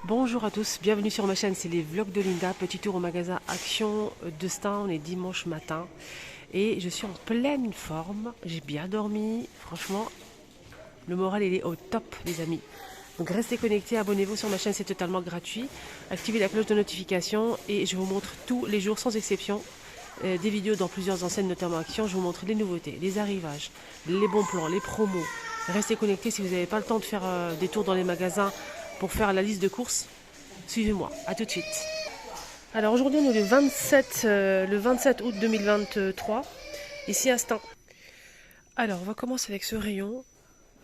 Bonjour à tous, bienvenue sur ma chaîne, c'est les vlogs de Linda. Petit tour au magasin Action de Stein, on est dimanche matin et je suis en pleine forme, j'ai bien dormi, franchement le moral il est au top les amis. Donc restez connectés, abonnez-vous sur ma chaîne, c'est totalement gratuit. Activez la cloche de notification et je vous montre tous les jours sans exception des vidéos dans plusieurs enseignes, notamment Action. Je vous montre les nouveautés, les arrivages, les bons plans, les promos. Restez connectés si vous n'avez pas le temps de faire des tours dans les magasins pour faire la liste de courses. Suivez-moi, à tout de suite. Alors aujourd'hui on est le 27 août 2023, ici à Stein. Alors on va commencer avec ce rayon.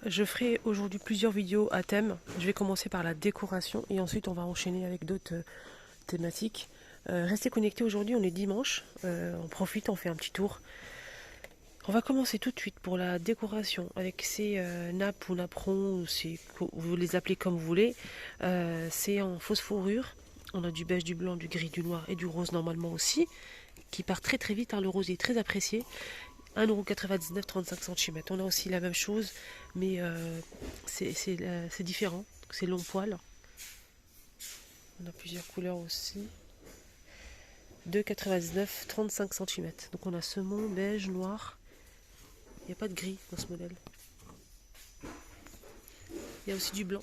Je ferai aujourd'hui plusieurs vidéos à thème. Je vais commencer par la décoration et ensuite on va enchaîner avec d'autres thématiques. Restez connectés aujourd'hui, on est dimanche. On profite, on fait un petit tour. On va commencer tout de suite pour la décoration avec ces nappes ou napperons, vous les appelez comme vous voulez. C'est en fausse fourrure. On a du beige, du blanc, du gris, du noir et du rose normalement aussi, qui part très très vite. Le rose est très apprécié. 1,99 €, 35 cm. On a aussi la même chose, mais c'est différent. C'est long poil. On a plusieurs couleurs aussi. 2,99 €, 35 cm. Donc on a saumon, beige, noir. Il n'y a pas de gris dans ce modèle. Il y a aussi du blanc.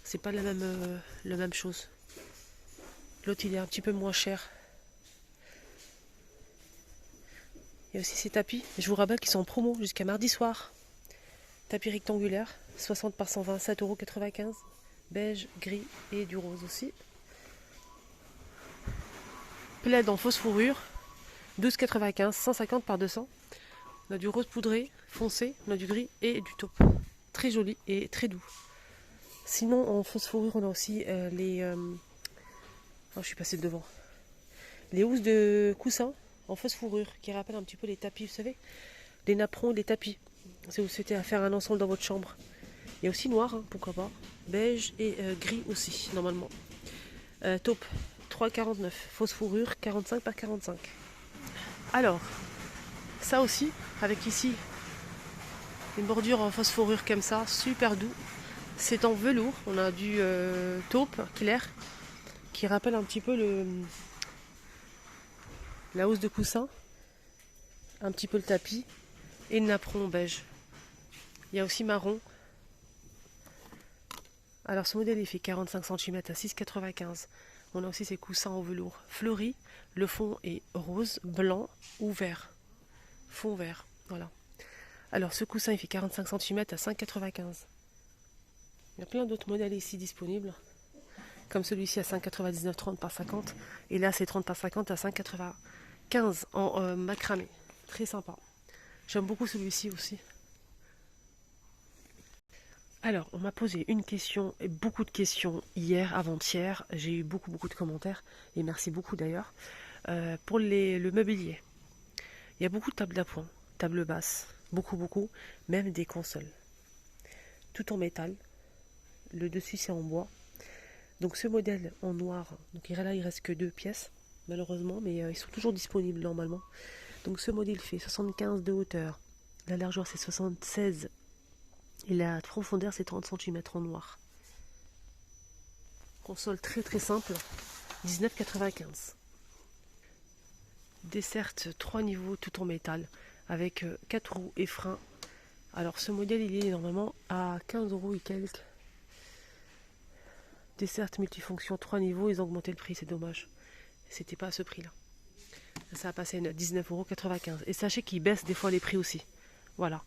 C'est pas la même chose. L'autre il est un petit peu moins cher. Il y a aussi ces tapis. Je vous rappelle qu'ils sont en promo jusqu'à mardi soir. Tapis rectangulaire, 60 par 120, 7,95 €. Beige, gris et du rose aussi. Plaid en fausse fourrure, 12,95 €, 150 par 200. On a du rose poudré, foncé, on a du gris et du taupe. Très joli et très doux. Sinon, en fausse fourrure, on a aussi oh, je suis passée devant. Les housses de coussin en fausse fourrure qui rappellent un petit peu les tapis, vous savez, les napperons, les tapis. Si vous souhaitez faire un ensemble dans votre chambre. Il y a aussi noir, hein, pourquoi pas. Beige et gris aussi, normalement. Taupe, 3,49 €. Fausse fourrure, 45 par 45. Alors, ça aussi, avec ici une bordure en fausse fourrure comme ça, super doux. C'est en velours, on a du taupe clair qui rappelle un petit peu la housse de coussin, un petit peu le tapis et le napperon beige. Il y a aussi marron. Alors ce modèle il fait 45 cm à 6,95 €. On a aussi ces coussins en velours fleuris. Le fond est rose, blanc ou vert. Fond vert, voilà. Alors ce coussin il fait 45 cm à 5,95 €. Il y a plein d'autres modèles ici disponibles. Comme celui-ci à 5,99 €, 30 par 50. Et là c'est 30 par 50 à 5,95 € en macramé. Très sympa. J'aime beaucoup celui-ci aussi. Alors, on m'a posé une question et beaucoup de questions hier, avant-hier. J'ai eu beaucoup de commentaires et merci beaucoup d'ailleurs. Pour le mobilier, il y a beaucoup de tables d'appoint, tables basses, beaucoup, même des consoles. Tout en métal. Le dessus c'est en bois. Donc ce modèle en noir, donc là il reste que 2 pièces malheureusement, mais ils sont toujours disponibles normalement. Donc ce modèle fait 75 de hauteur, la largeur c'est 76 et la profondeur c'est 30 cm en noir. Console très simple, 19,95 €. Desserte 3 niveaux tout en métal avec 4 roues et freins. Alors ce modèle il est normalement à 15 € et quelques. Desserte multifonction 3 niveaux, ils ont augmenté le prix, c'est dommage. C'était pas à ce prix là. Ça a passé à 19,95 €. Et sachez qu'ils baissent des fois les prix aussi. Voilà.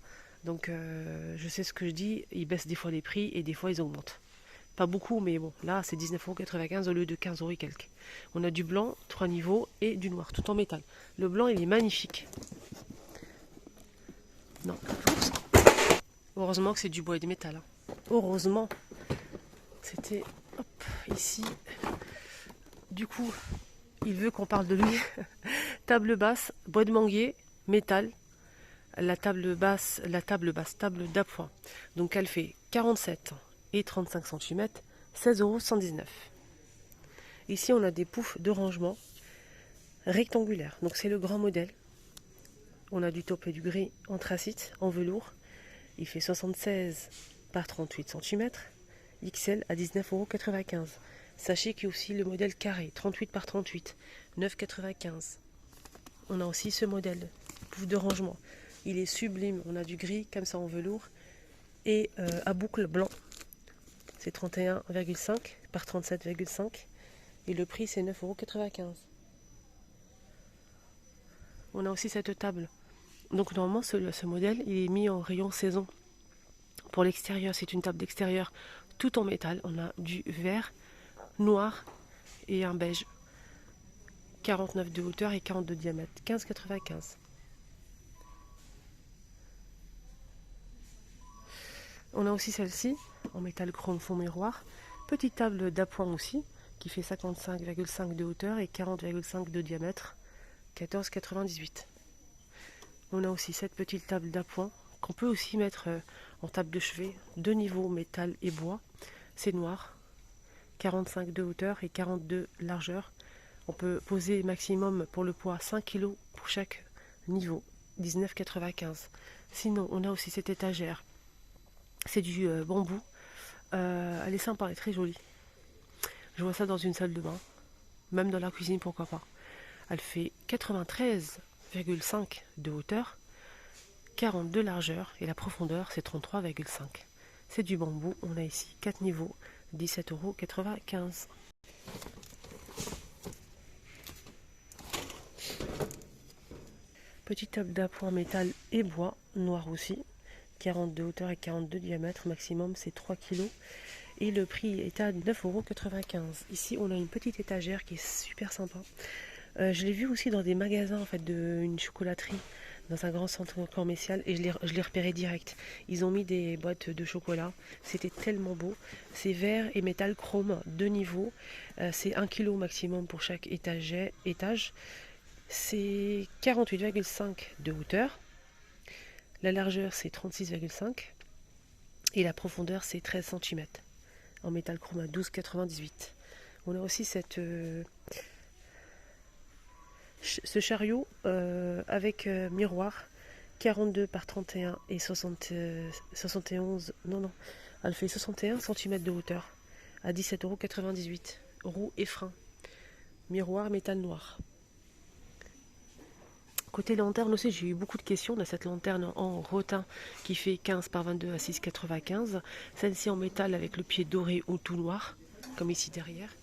Donc je sais ce que je dis, ils baissent des fois les prix et des fois ils augmentent. Pas beaucoup, mais bon, là c'est 19,95 € au lieu de 15 € et quelques. On a du blanc, 3 niveaux, et du noir, tout en métal. Le blanc, il est magnifique. Non, oups. Heureusement que c'est du bois et du métal. Hein. Heureusement. C'était, hop, ici. Du coup, il veut qu'on parle de lui. Table basse, bois de manguier, métal. Table d'appoint. Donc elle fait 47 et 35 cm, 16,119 €. Ici on a des poufs de rangement rectangulaires. Donc c'est le grand modèle. On a du taupe et du gris anthracite en velours. Il fait 76 par 38 cm. XL à 19,95 €. Sachez qu'il y a aussi le modèle carré, 38 par 38, 9,95 €. On a aussi ce modèle, pouffe de rangement. Il est sublime, on a du gris comme ça en velours et à boucle blanc. C'est 31,5 par 37,5 et le prix c'est 9,95 €. On a aussi cette table. Donc normalement ce modèle il est mis en rayon saison. Pour l'extérieur, c'est une table d'extérieur tout en métal. On a du vert, noir et un beige. 49 de hauteur et 40 de diamètre. 15,95 €. On a aussi celle-ci en métal chrome fond miroir. Petite table d'appoint aussi qui fait 55,5 de hauteur et 40,5 de diamètre. 14,98 €. On a aussi cette petite table d'appoint qu'on peut aussi mettre en table de chevet, deux niveaux métal et bois. C'est noir, 45 de hauteur et 42 de largeur. On peut poser maximum pour le poids 5 kg pour chaque niveau, 19,95 €. Sinon, on a aussi cette étagère. C'est du bambou. Elle est sympa, elle est très jolie. Je vois ça dans une salle de bain, même dans la cuisine, pourquoi pas. Elle fait 93,5 de hauteur, 40 de largeur et la profondeur c'est 33,5. C'est du bambou. On a ici 4 niveaux, 17,95 €. Petite table d'appoint métal et bois, noir aussi, 40 de hauteur et 42 de diamètre, maximum c'est 3 kg. Et le prix est à 9,95 €. Ici on a une petite étagère qui est super sympa. Je l'ai vu aussi dans des magasins en fait, une chocolaterie, dans un grand centre commercial, et je l'ai repéré direct. Ils ont mis des boîtes de chocolat, c'était tellement beau. C'est vert et métal chrome, deux niveaux. C'est 1 kg maximum pour chaque étage. C'est 48,5 de hauteur. La largeur c'est 36,5 et la profondeur c'est 13 cm. En métal chrome à 12,98. On a aussi ce chariot avec miroir, 42 par 31 et 71, non, elle fait 61 cm de hauteur à 17,98 €. Roue et frein. Miroir métal noir. Côté lanterne aussi, j'ai eu beaucoup de questions de cette lanterne en rotin qui fait 15 par 22 à 6,95 €. Celle-ci en métal avec le pied doré ou tout noir, comme ici derrière.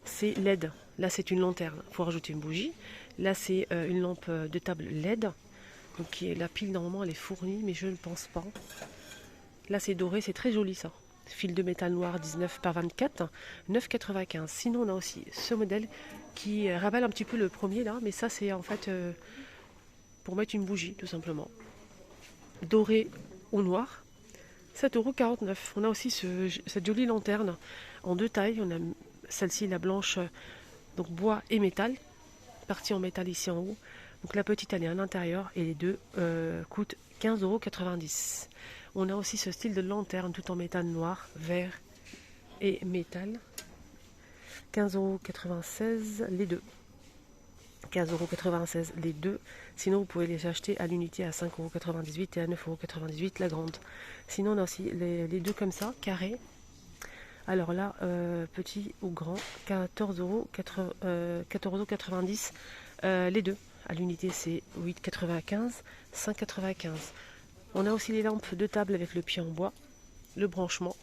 C'est LED. Là, c'est une lanterne. Il faut rajouter une bougie. Là, c'est une lampe de table LED. Donc, la pile, normalement, elle est fournie, mais je ne pense pas. Là, c'est doré. C'est très joli, ça. Fil de métal noir 19 par 24, 9,95 €. Sinon, on a aussi ce modèle qui rappelle un petit peu le premier, là. Mais ça, c'est en fait pour mettre une bougie, tout simplement. Doré ou noir. 7,49 €. On a aussi cette jolie lanterne en deux tailles. On a celle-ci, la blanche, donc bois et métal, partie en métal ici en haut. Donc la petite elle est à l'intérieur et les deux coûtent 15,90 €. On a aussi ce style de lanterne tout en métal noir, vert et métal. 15,96 € les deux. 15,96 € les deux. Sinon vous pouvez les acheter à l'unité à 5,98 € et à 9,98 € la grande. Sinon on a aussi les deux comme ça, carrés. Alors là, petit ou grand, 14,90 € les deux. À l'unité, c'est 8,95 €, 5,95 €. On a aussi les lampes de table avec le pied en bois, le branchement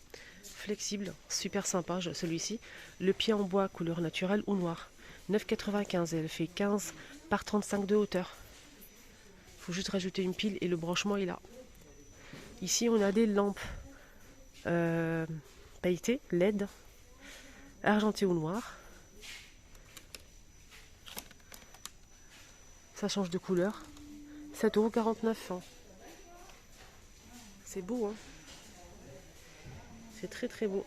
flexible, super sympa celui-ci. Le pied en bois couleur naturelle ou noir, 9,95 €. Elle fait 15 par 35 de hauteur. Il faut juste rajouter une pile et le branchement est là. Ici, on a des lampes pailleté, LED, argenté ou noir. Ça change de couleur. 7,49 €. C'est beau, hein? C'est très très beau.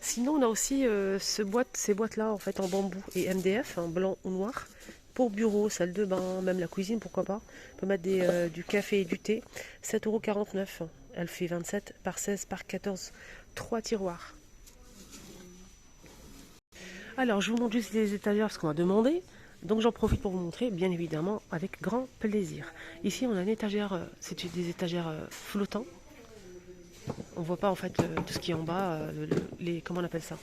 Sinon, on a aussi ces boîtes-là en fait en bambou et MDF, en blanc ou noir, pour bureau, salle de bain, même la cuisine, pourquoi pas. On peut mettre du café et du thé. 7,49 €. Elle fait 27 par 16 par 14. 3 tiroirs. Alors, je vous montre juste les étagères parce qu'on m'a demandé. Donc, j'en profite pour vous montrer, bien évidemment, avec grand plaisir. Ici, on a une étagère, c'est des étagères flottants. On voit pas en fait tout ce qui est en bas, comment on appelle ça.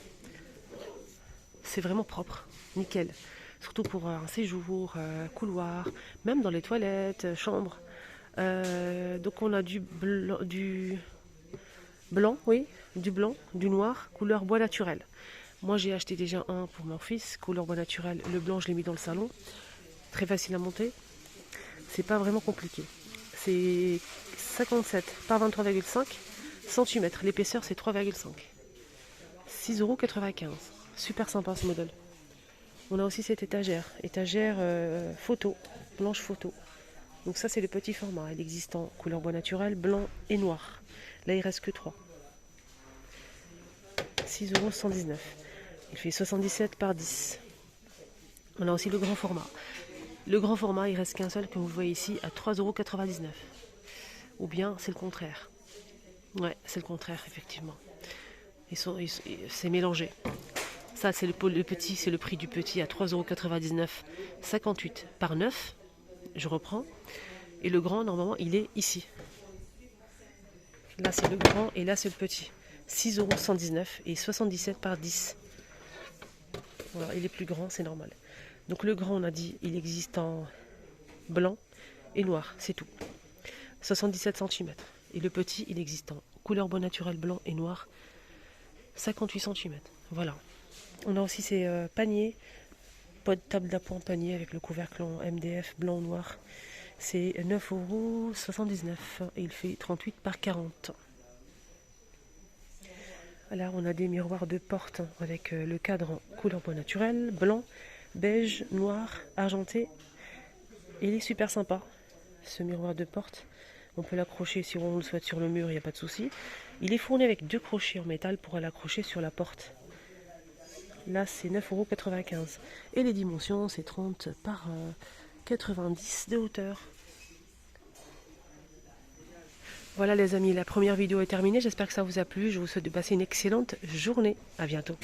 C'est vraiment propre, nickel. Surtout pour un séjour, couloir, même dans les toilettes, chambres. Donc on a du blanc, oui, du blanc, du noir, couleur bois naturel. Moi j'ai acheté déjà un pour mon fils, couleur bois naturel. Le blanc je l'ai mis dans le salon, très facile à monter. C'est pas vraiment compliqué. C'est 57 par 23,5 cm. L'épaisseur c'est 3,5. 6,95 €. Super sympa ce modèle. On a aussi cette étagère photo, blanche photo. Donc ça c'est le petit format, il existe en couleur bois naturel, blanc et noir. Là il reste que 3. 6,119 €. Il fait 77 par 10. On a aussi le grand format. Le grand format, il reste qu'un seul, comme vous voyez ici, à 3,99 €. Ou bien c'est le contraire. Ouais, c'est le contraire, effectivement. C'est mélangé. Ça, c'est le petit, c'est le prix du petit à 3,99 €, 58 par 9. Je reprends. Et le grand, normalement, il est ici. Là, c'est le grand et là, c'est le petit. 6,119 € et 77 par 10. Voilà, il est plus grand, c'est normal. Donc le grand, on a dit, il existe en blanc et noir, c'est tout. 77 cm. Et le petit, il existe en couleur bois naturel blanc et noir, 58 cm. Voilà. On a aussi ces paniers, pas de table d'appoint panier avec le couvercle en MDF blanc ou noir. C'est 9,79 € et il fait 38 par 40. Alors on a des miroirs de porte avec le cadre en couleur bois naturel, blanc, beige, noir, argenté. Il est super sympa ce miroir de porte. On peut l'accrocher si on le souhaite sur le mur, il n'y a pas de souci. Il est fourni avec 2 crochets en métal pour l'accrocher sur la porte. Là c'est 9,95 €. Et les dimensions c'est 30 par 90 de hauteur. Voilà les amis, la première vidéo est terminée. J'espère que ça vous a plu. Je vous souhaite de passer une excellente journée. À bientôt.